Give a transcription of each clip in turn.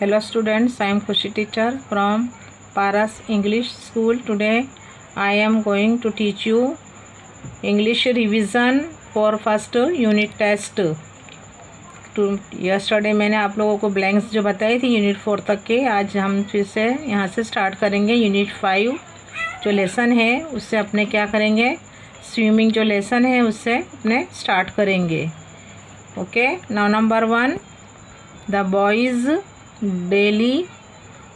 Hello students, I am Khushi teacher from Paras English School. Today I am going to teach you English revision for first unit test. yesterday मैंने आप लोगों को blanks जो बताई थी unit 4 तक के, आज हम फिर से यहाँ से स्टार्ट करेंगे। यूनिट 5 जो लेसन है उससे अपने क्या करेंगे, स्विमिंग जो लेसन है उससे अपने स्टार्ट करेंगे। Okay, now number 1, the boy's daily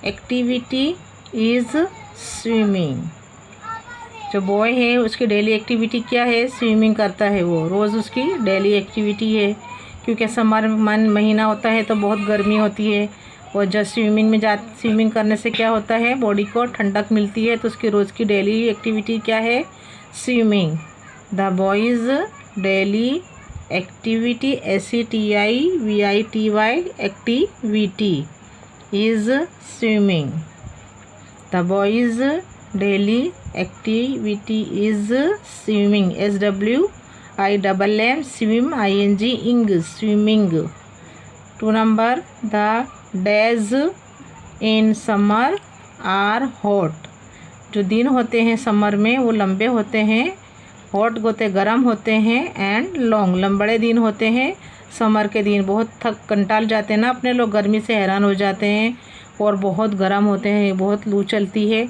activity is swimming. जो बॉय है उसकी डेली एक्टिविटी क्या है, स्विमिंग करता है। वो रोज़ उसकी डेली एक्टिविटी है, क्योंकि समर महीना होता है तो बहुत गर्मी होती है, और जब स्विमिंग करने से क्या होता है, बॉडी को ठंडक मिलती है। तो उसकी रोज़ की डेली एक्टिविटी क्या है, swimming. The boy's daily activity SETIVITY activity is swimming. The boy's daily activity is swimming, SWIMM swim ING swimming. 2 number, the days in summer are hot. जो दिन होते हैं समर में वो लंबे होते हैं, हॉट होते गर्म होते हैं, एंड लॉन्ग लंबड़े दिन होते हैं। समर के दिन बहुत कंटाल जाते हैं ना अपने लोग, गर्मी से हैरान हो जाते हैं, और बहुत गर्म होते हैं, बहुत लू चलती है।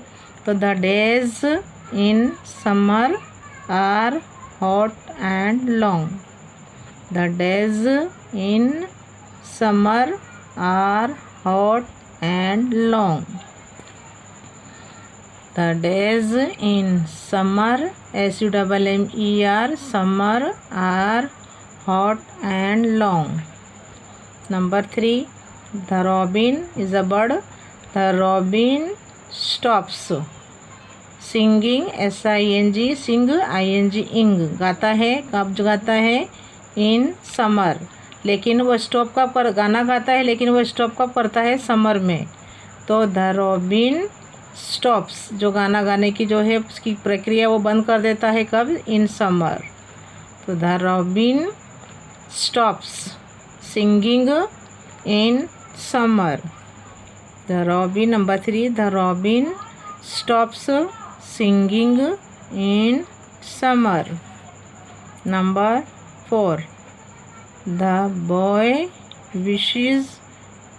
तो the days in summer are hot and long. The days in summer are hot and long. The days in summer SUMMER summer are hot and long. Number 3, the robin is a bird. The robin stops singing SING ing गाता है। कब गाता है, in summer. लेकिन वो stop कब कर गाना गाता है, लेकिन वो स्टॉप कब करता है, समर में। तो द रॉबिन स्टॉप्स, जो गाना गाने की जो है उसकी प्रक्रिया वो बंद कर देता है, कब, इन समर। तो the robin stops singing in summer. The robin, number 3, the robin stops singing in summer. Number 4, the boy wishes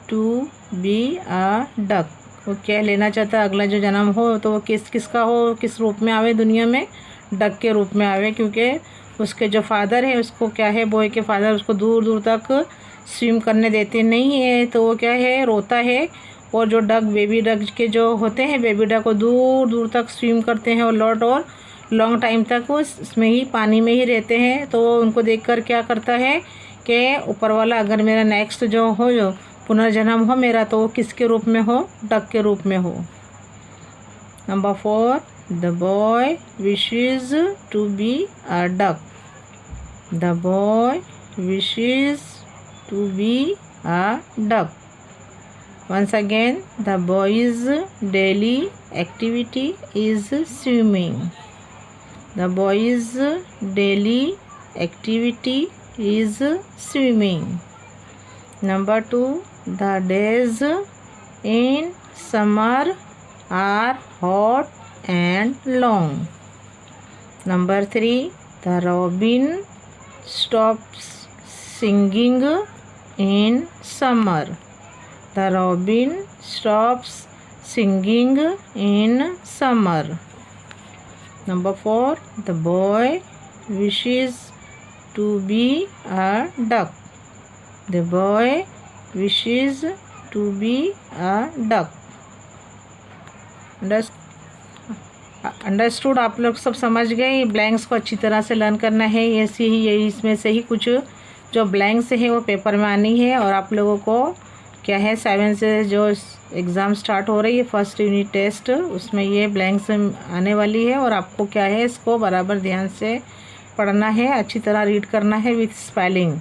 to be a duck. वो क्या लेना चाहता है, अगला जो जन्म हो तो वो किसका हो, किस रूप में आवे दुनिया में, डक के रूप में आवे। क्योंकि उसके जो फादर है उसको क्या है, बॉय के फादर उसको दूर दूर तक स्विम करने देते नहीं है, तो वो क्या है, रोता है। और जो डक, बेबी डक के जो होते हैं, बेबी डक को दूर दूर तक स्विम करते हैं, और लॉन्ग टाइम तक वो इसमें ही, पानी में ही रहते हैं। तो उनको देखकर क्या करता है कि ऊपर वाला अगर मेरा नेक्स्ट जो हो, जो पुनर्जन्म हो मेरा, तो वो किसके रूप में हो, डक के रूप में हो। Number 4, the boy wishes to be a duck. The boy wishes to be a duck. Once again, the boy's daily activity is swimming. The boy's daily activity is swimming. Number 2, the days in summer are hot and long. Number 3, the robin stops singing in summer. The robin stops singing in summer. Number 4, the boy wishes to be a duck. The boy wishes to be a duck. Understood, आप लोग सब समझ गए। Blanks को अच्छी तरह से learn करना है। ऐसे ही यही इसमें से ही कुछ जो ब्लैंक्स है वो पेपर में आनी है। और आप लोगों को क्या है, 7 से जो एग्ज़ाम स्टार्ट हो रही है, फर्स्ट यूनिट टेस्ट, उसमें ये ब्लैंक्स आने वाली है। और आपको क्या है, इसको बराबर ध्यान से पढ़ना है, अच्छी तरह रीड करना है with spelling.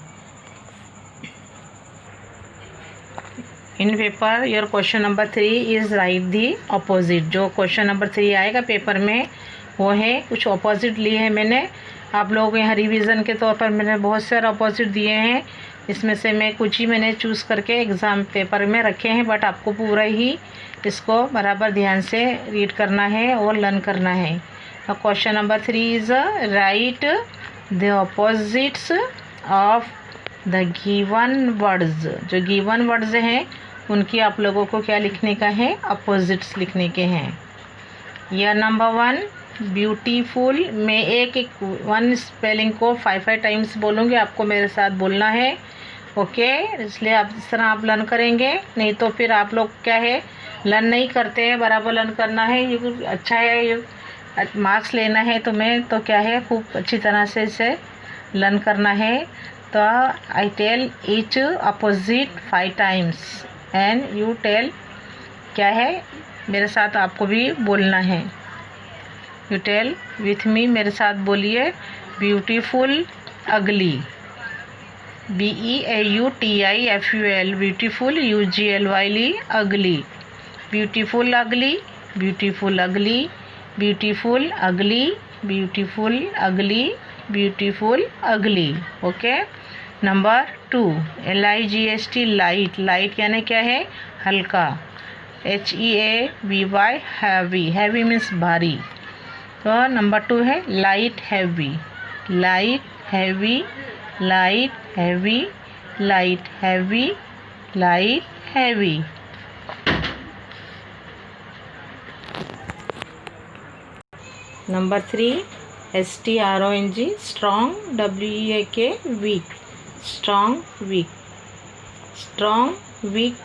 In paper your question number 3 is right the opposite. जो क्वेश्चन नंबर 3 आएगा पेपर में वो है, कुछ अपोजिट लिए हैं मैंने। आप लोगों को यहाँ रिवीजन के तौर पर मैंने बहुत सारे अपोजिट दिए हैं। इसमें से मैं कुछ ही मैंने चूज़ करके एग्ज़ाम पेपर में रखे हैं, बट आपको पूरा ही इसको बराबर ध्यान से रीड करना है और लर्न करना है। Question number 3 is right the opposites of the given words. जो गिवन वर्ड्स हैं उनकी आप लोगों को क्या लिखने का है, अपोजिट्स लिखने के हैं। यह नंबर 1 ब्यूटीफुल, मैं एक वन स्पेलिंग को 5 टाइम्स बोलूँगी, आपको मेरे साथ बोलना है, ओके। इसलिए आप इस तरह आप लर्न करेंगे, नहीं तो फिर आप लोग क्या है लर्न नहीं करते हैं, बराबर लर्न करना है। ये अच्छा है, ये मार्क्स लेना है तुम्हें, तो क्या है खूब अच्छी तरह से इसे लर्न करना है। तो I tell each opposite 5 times and you tell, क्या है मेरे साथ आपको भी बोलना है। यू टेल विथ मी, मेरे साथ बोलिए। ब्यूटीफुल अगली, BEAUTIFUL, ब्यूटीफुल UGLY, अगली। Beautiful ugly, beautiful ugly, beautiful ugly, beautiful ugly, beautiful अगली, okay. Number 2 LIGHT, light, light यानी क्या है, हल्का। HEAVY, हैवी, हैवी मीन्स भारी। तो नंबर 2 है light heavy, light heavy, light heavy, light heavy, light heavy. Number 3 STRONG, strong, WEAK, weak, strong weak, strong weak,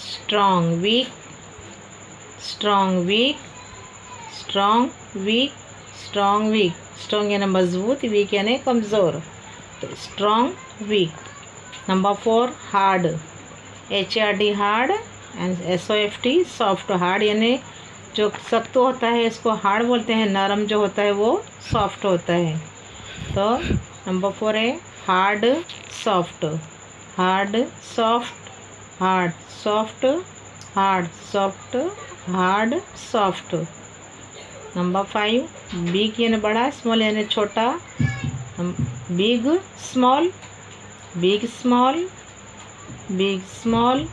strong weak, strong weak, strong weak, strong weak. Strong यानी मजबूत, weak यानी कमज़ोर, तो strong weak. Number 4 hard, HARD, hard, and SOFT, soft. Hard यानी जो सख्त होता है इसको हार्ड बोलते हैं, नरम जो होता है वो सॉफ्ट होता है। तो नंबर 4 है hard soft, hard soft, hard soft, hard soft, hard soft. Number 5 big यानी बड़ा, स्मॉल यानी छोटा। Big small, big small, big small,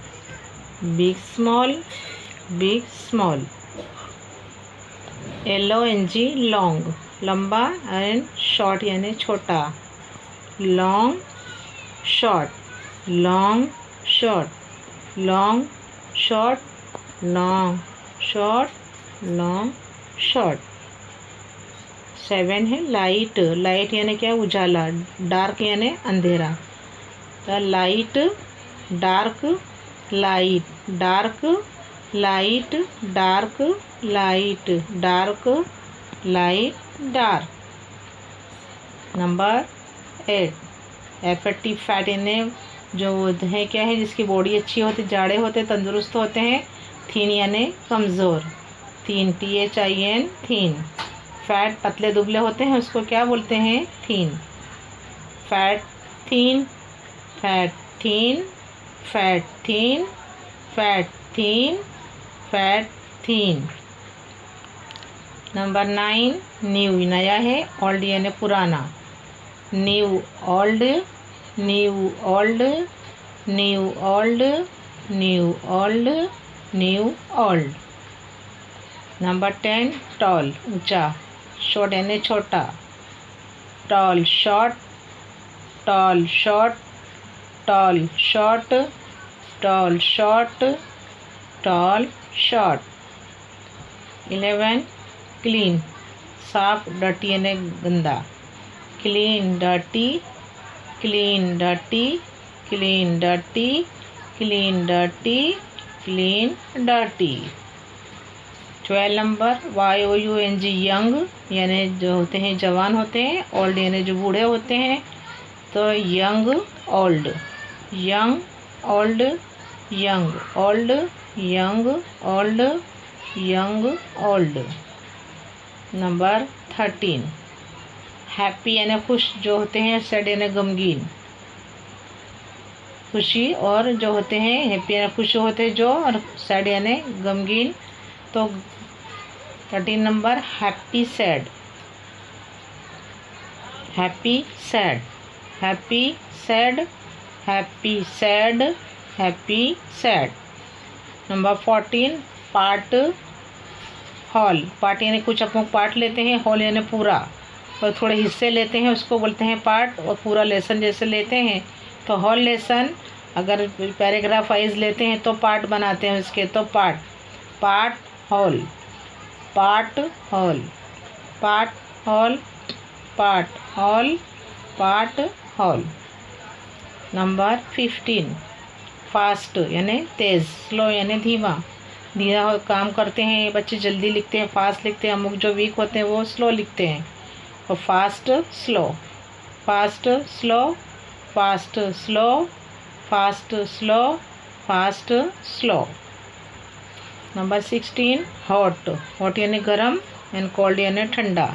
big small, big small. LONG, long, लंबा, एंड शॉर्ट यानी छोटा। Long short, long short, long short, long short, long short. 7 है light, light यानी क्या, उजाला। डार्क यानी अंधेरा। तो light dark, light dark, light dark, light dark, light dark. Number 8 FAT, fat यानी जो है क्या है, जिसकी बॉडी अच्छी होती, जाड़े होते, तंदुरुस्त होते हैं। थीन यानी कमज़ोर, थीन, THIN, थीन। फैट पतले दुबले होते हैं, उसको क्या बोलते हैं, thin. Fat thin, fat thin, fat thin, fat thin, fat thin. Number 9 new, नया है। ओल्ड यानी पुराना। New old, new old, new old, new old, new old. Number 10 tall, ऊंचा। शॉर्ट यानी छोटा। Tall short, tall short, tall short, tall short, tall short. 11 clean, साफ, dirty यानी गंदा। Clean dirty, clean dirty, clean dirty, clean dirty, clean dirty. 12 number YOUNG, young यानी जो होते हैं जवान होते हैं। ओल्ड यानी जो बूढ़े होते हैं। तो young old, young old, young old, young old, young old. Number 13 happy यानी खुश जो होते हैं। सैड यानी गमगीन। खुशी और जो होते हैं, हैप्पी यानी खुश होते हैं जो, और सैड यानी गमगीन। तो 13 number happy sad, happy sad, happy sad, happy sad, happy sad. Number 14 part hall. Part यानी कुछ अपन पार्ट लेते हैं, हॉल यानी पूरा, और थोड़े हिस्से लेते हैं उसको बोलते हैं पार्ट, और पूरा लेसन जैसे लेते हैं तो हॉल लेसन। अगर पैराग्राफ वाइज लेते हैं तो पार्ट बनाते हैं उसके, तो part, part hall, part hall, part hall, part hall, part hall. Number 15 fast यानी तेज़, स्लो यानी धीमा। धीमा काम करते हैं ये बच्चे, जल्दी लिखते हैं, फास्ट लिखते हैं। अमुक जो वीक होते हैं वो स्लो लिखते हैं। और fast slow, fast slow, fast slow, fast slow, fast slow. Number 16 hot. Hot यानी गरम एंड कोल्ड यानी ठंडा।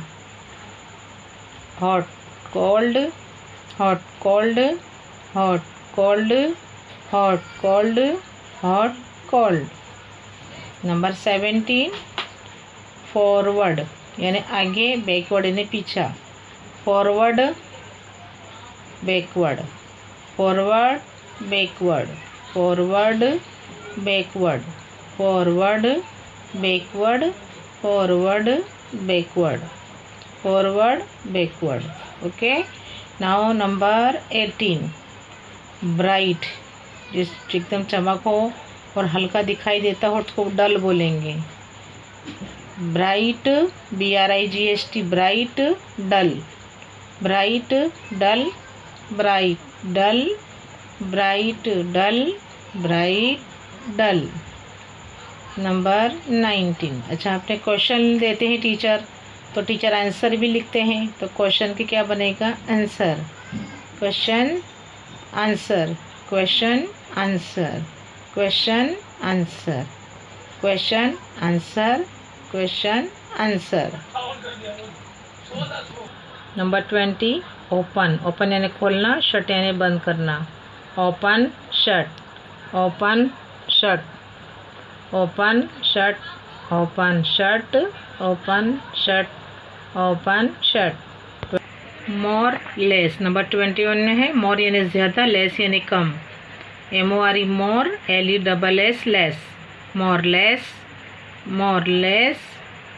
Hot cold, hot cold, hot cold, hot cold, hot cold. Number 17 forward यानी आगे, बैकवर्ड यानी पीछा। Forward backward, forward backward, forward backward, forward backward, forward backward, forward backward. Okay, now number 18 bright, जिस एकदम चमक हो और हल्का दिखाई देता हो उसको डल बोलेंगे। ब्राइट, BRIGHT, ब्राइट डल, ब्राइट डल, ब्राइट डल, ब्राइट डल, ब्राइट डल। नंबर 19। अच्छा, अपने क्वेश्चन देते हैं टीचर, तो टीचर आंसर भी लिखते हैं, तो क्वेश्चन के क्या बनेगा, answer, question answer, question answer, question answer, question answer, question answer. Number 20 open. Open यानी खोलना, शट यानी बंद करना। Open shut, open shut, open shut, open shut, open shut, open shut. More less. Number 21 में है मोर यानी ज़्यादा, लेस यानी कम। MORE मोर, LESS less. More less, more less,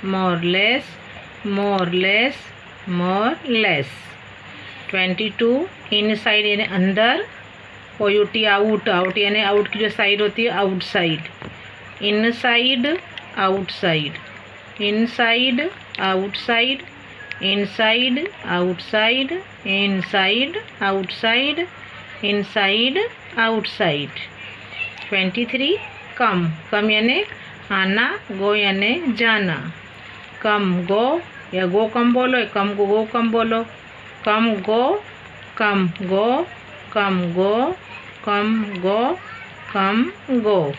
more less, more less, more less. 22 inside यानी अंदर। OUT out. आउट यानी out की जो साइड होती है, outside. Inside outside, inside outside, inside outside, inside outside, inside outside. 23 कम। कम यानी आना, गो यानी जाना। कम गो, या गो कम बोलो, या कम गो कम बोलो। कम गो, कम गो, कम गो, कम गो, कम गो।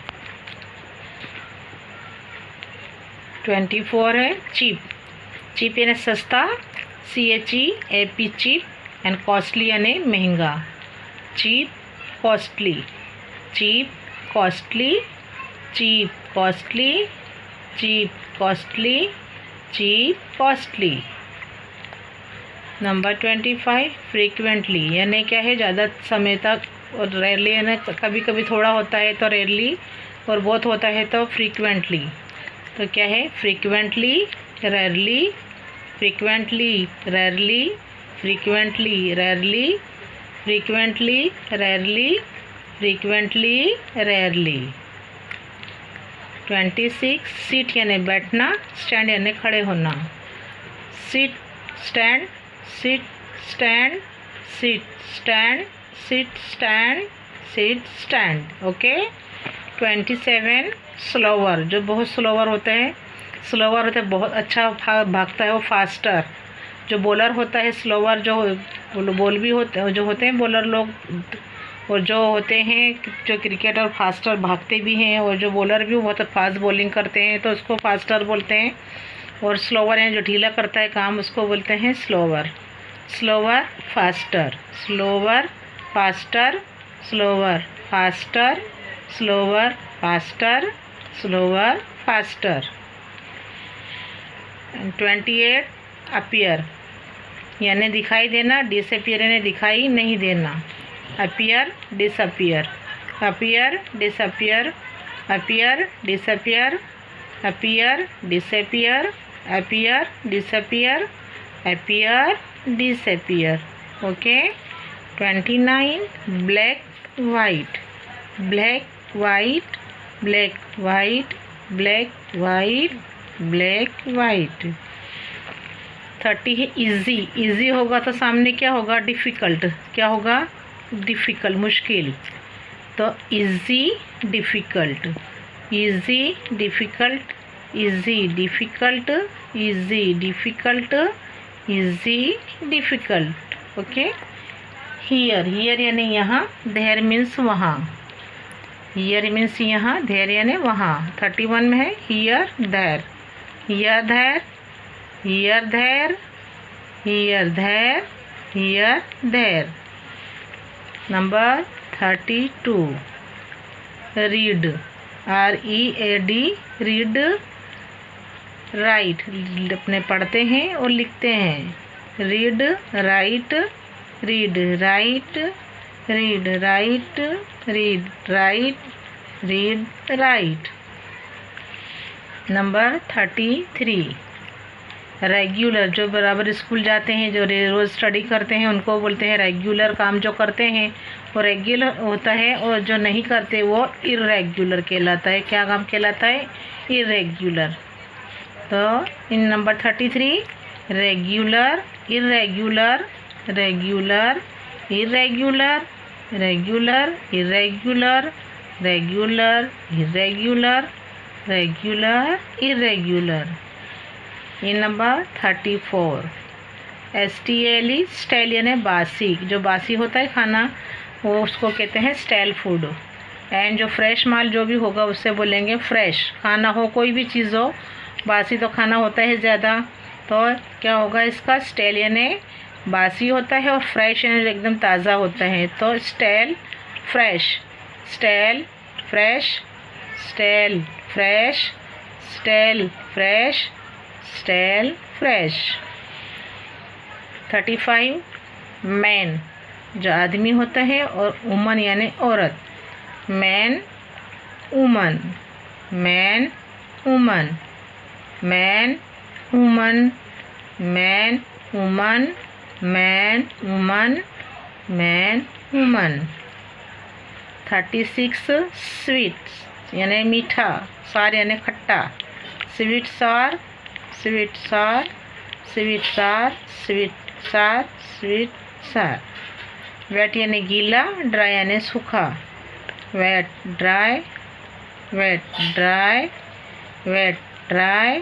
24 है चीप। चीप यानी सस्ता, CHEAP चीप, एंड कॉस्टली यानी महंगा। Cheap costly, cheap costly, cheap costly, cheap costly, cheap costly. Number 25 frequently यानी क्या है, ज़्यादा समय तक, और रेयरली यानी कभी कभी थोड़ा होता है तो रेयरली, और बहुत होता है तो फ्रीक्वेंटली। तो क्या है, frequently, rarely, frequently, rarely, frequently, rarely, frequently, rarely, frequently, rarely. 26 seat यानी बैठना, स्टैंड यानी खड़े होना। Seat stand, seat stand, seat stand, seat stand, seat stand. Okay. 27 slower, जो बहुत स्लोवर होते हैं, स्लोवर होता है बहुत अच्छा भागता है वो, फास्टर। जो बॉलर होता है स्लोवर, जो बॉल भी होते, जो होते हैं बॉलर लोग, और जो होते हैं जो क्रिकेटर फास्टर भागते भी हैं, और जो बॉलर भी बहुत फास्ट बॉलिंग करते हैं तो उसको फास्टर बोलते हैं। और स्लोवर है जो ढीला करता है काम, उसको बोलते हैं slower. Slower faster, slower faster, slower faster, slower faster, slower faster. 28 appear यानी दिखाई देना, डिसअपीयर यानी दिखाई नहीं देना। appear, disappear, appear, disappear, appear, disappear, appear, disappear, appear, disappear, appear, disappear. Okay. 29. Black, white, black, white, black, white, black, white, black, white. 30 है easy. Easy होगा तो सामने क्या होगा? डिफ़िकल्ट. क्या होगा? डिफ़िकल्ट, मुश्किल. तो easy, difficult, easy, difficult, easy, difficult, easy, difficult, easy, difficult. Okay. Here, here यानी यहाँ. देयर मीन्स वहाँ. हियर मीन्स यहाँ. देयर यानी वहाँ. 31 में है here, there, here, there, here, there, here, there, here, there. Number 32. Read, READ, read, write. अपने पढ़ते हैं और लिखते हैं. Read, write, read, write, read, write, read, write, read, write. Number 33. Regular, जो बराबर स्कूल जाते हैं, जो रोज़ स्टडी करते हैं, उनको बोलते हैं रेगुलर. काम जो करते हैं वो रेगुलर होता है, और जो नहीं करते वो इरेगुलर कहलाता है. क्या काम कहलाता है? इरेगुलर. तो इन number 33 regular, irregular, regular, irregular, regular, irregular, regular, irregular, regular, irregular. ये नंबर 34. STLE, स्टाइल यानी बासी. जो बासी होता है खाना वो उसको कहते हैं स्टाइल फूड. एंड जो फ्रेश माल जो भी होगा उससे बोलेंगे फ्रेश. खाना हो, कोई भी चीज़ हो, बासी तो खाना होता है ज़्यादा, तो क्या होगा इसका? स्टाइल यानी बासी होता है, और फ्रेश यानी एकदम ताज़ा होता है. तो style fresh, style fresh, style fresh, style fresh, style fresh. 35. Man, जो आदमी होता है, और वुमन यानी औरत. Man, woman, man, woman, man, woman, man, woman, man, woman, man, woman. 36. Sweet यानी मीठा. सार यानी खट्टा. स्वीट सार, स्वीट सार, स्वीट सार, स्वीट सार, स्वीट सार. वेट यानी गीला. ड्राई यानी सूखा. Wet, dry, wet, dry, wet, dry,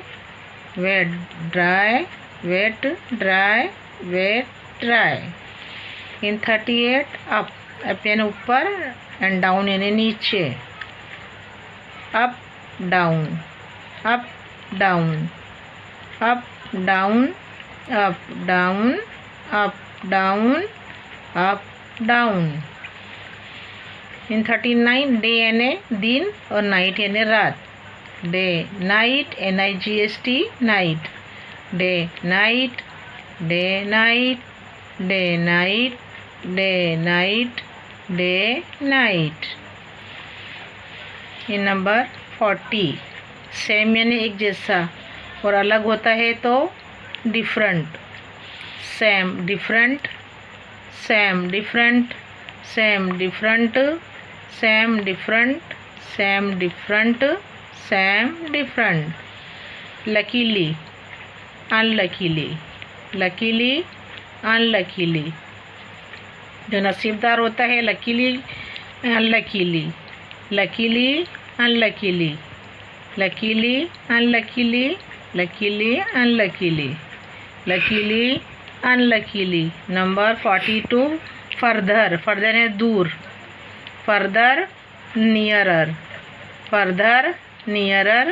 wet, dry, wet, dry, wet, dry. इन 38. अप, अप यानी ऊपर, एंड डाउन यानी नीचे. Up, down, up, down, up, down, up, down, up, down, up, down. इन 39. डे यानी दिन, और नाइट यानी रात. Day, night, NIGHT, night. Day, night, day, night, day, night, day, night, day, night. ये नंबर 40. सेम यानी एक जैसा, और अलग होता है तो different. Same, different, same, different, same, different, same, different, same, different, same, different. Luckily, unluckily, luckily, unluckily. जो नसीबदार होता है, luckily, unluckily, luckily, unluckily, luckily, unluckily, luckily, unluckily, luckily, unluckily. Number 42. Further, further है दूर. Further, nearer, further, nearer,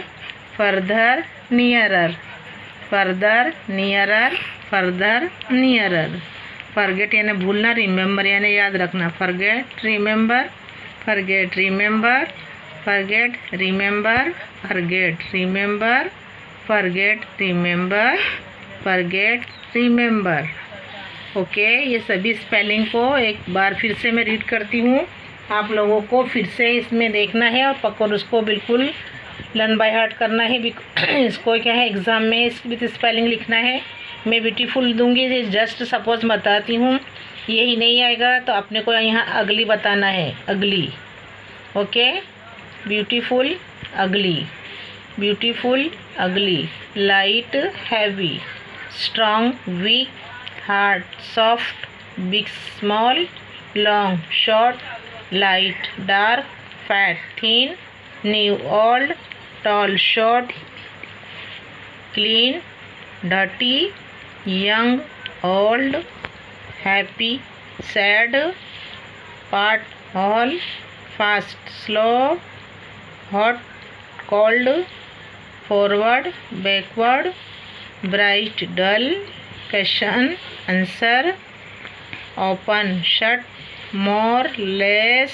further, nearer, further, nearer, further, nearer. Forget यानी भूलना. Remember यानी याद रखना. Forget, remember, forget, remember, forget, remember, forget, remember, forget, remember, forget, remember. Okay, ये सभी spelling को एक बार फिर से मैं रीड करती हूँ। आप लोगों को फिर से इसमें देखना है और पकड़ उसको बिल्कुल लर्न बाय हार्ट करना है। इसको क्या है एग्ज़ाम में विथ स्पेलिंग लिखना है। मैं ब्यूटीफुल दूंगी, जस्ट सपोज बताती हूँ। यही नहीं आएगा तो अपने को यहाँ अगली बताना है, ugly. Okay, beautiful ugly, beautiful ugly, light heavy, strong weak, hard soft, big small, long short, light dark, fat thin, new old, tall short, clean dirty, young old, happy sad, part all, fast slow, hot cold, forward backward, bright dull, question answer, open shut, more less,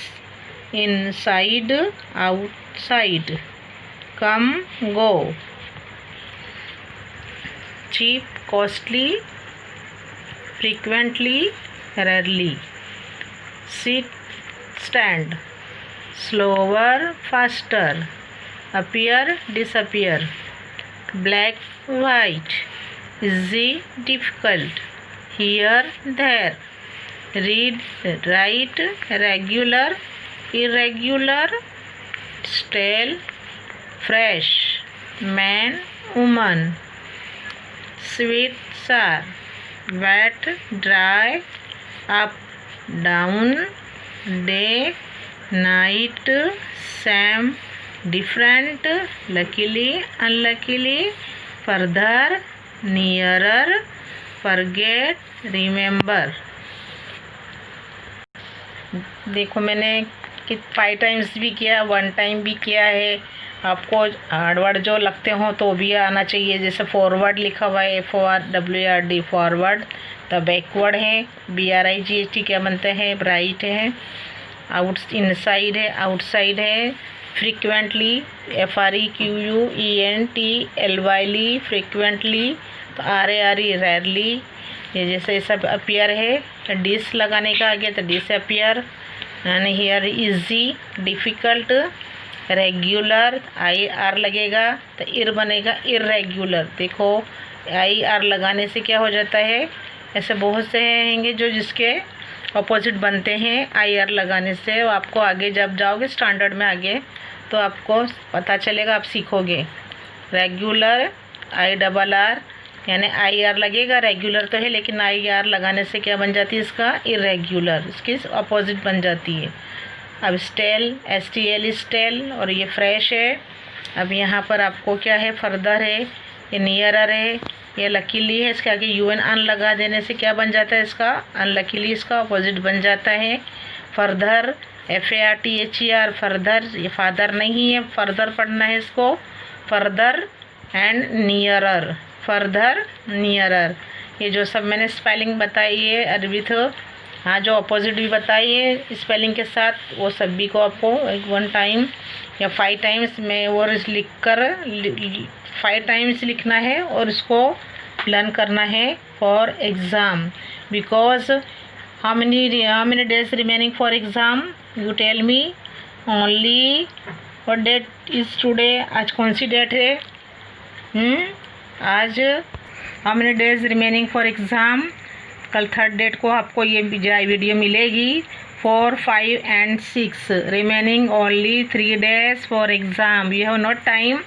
inside outside, come go, cheap costly, frequently rarely, sit stand, slower faster, appear disappear, black white, easy difficult, here there, read write, regular irregular, stale fresh, man woman, sweet sour, wet dry, up down, day night, same different, luckily unluckily, further nearer, forget remember। देखो मैंने 5 times भी किया, 1 time भी किया है। आपको hard word जो लगते हो तो भी आना चाहिए। जैसे फॉरवर्ड लिखा हुआ है, FORWARD फॉरवर्ड, तो बैकवर्ड है BRIGHT क्या बनते हैं, ब्राइट है, आउट इनसाइड है, आउटसाइड है, फ्रीक्वेंटली FREQUENTLY फ्रीक्वेंटली, तो RARE रेयरली, ये जैसे सब अपीयर है, डिस लगाने का आगे तो disappear, and here easy difficult, regular IR लगेगा तो इर बनेगा इरेगुलर। देखो IR लगाने से क्या हो जाता है, ऐसे बहुत से हैंगे जो जिसके अपोजिट बनते हैं IR लगाने से। आपको आगे जब जाओगे स्टैंडर्ड में आगे तो आपको पता चलेगा, आप सीखोगे। रेगुलर IRR यानी IR लगेगा, रेगुलर तो है लेकिन IR लगाने से क्या बन जाती है, इसका इरेगुलर, इसकी अपोजिट बन जाती है। अब स्टेल STL स्टेल, और ये फ्रेश है। अब यहाँ पर आपको क्या है, फर्दर है, ये नियरर है, ये लकीली है, इसके आगे UN अन लगा देने से क्या बन जाता है, इसका अनलकीली इसका अपोजिट बन जाता है। फर्दर FARTHER फर्दर, ये फादर नहीं है, फर्दर पढ़ना है इसको, further and nearer, further nearer. ये जो सब मैंने स्पेलिंग बताई है अरबी तो हाँ, जो अपोजिट भी बताई है स्पेलिंग के साथ, वो सभी को आपको 1 टाइम या 5 टाइम्स में वो लिख कर 5 टाइम्स लिखना है और इसको लर्न करना है for exam. Because how many days remaining for exam, you tell me only. What date is today, आज कौन सी डेट है, आज how many days remaining for exam. कल 3rd डेट को आपको ये वीडियो मिलेगी। 4, 5 and 6 remaining only 3 days for exam, you have not time.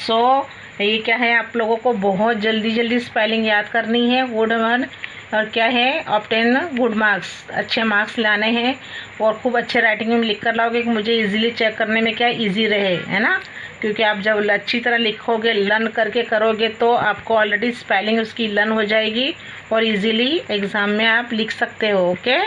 So ये क्या है, आप लोगों को बहुत जल्दी स्पेलिंग याद करनी है, गुड वन, और क्या है ऑब्टेन गुड मार्क्स, अच्छे मार्क्स लाने हैं और खूब अच्छे राइटिंग में लिख कर लाओगे कि मुझे इजीली चेक करने में क्या इजी रहे, है ना। क्योंकि आप जब अच्छी तरह लिखोगे, लर्न करके करोगे तो आपको ऑलरेडी स्पेलिंग उसकी लर्न हो जाएगी और इजीली एग्ज़ाम में आप लिख सकते हो। ओके।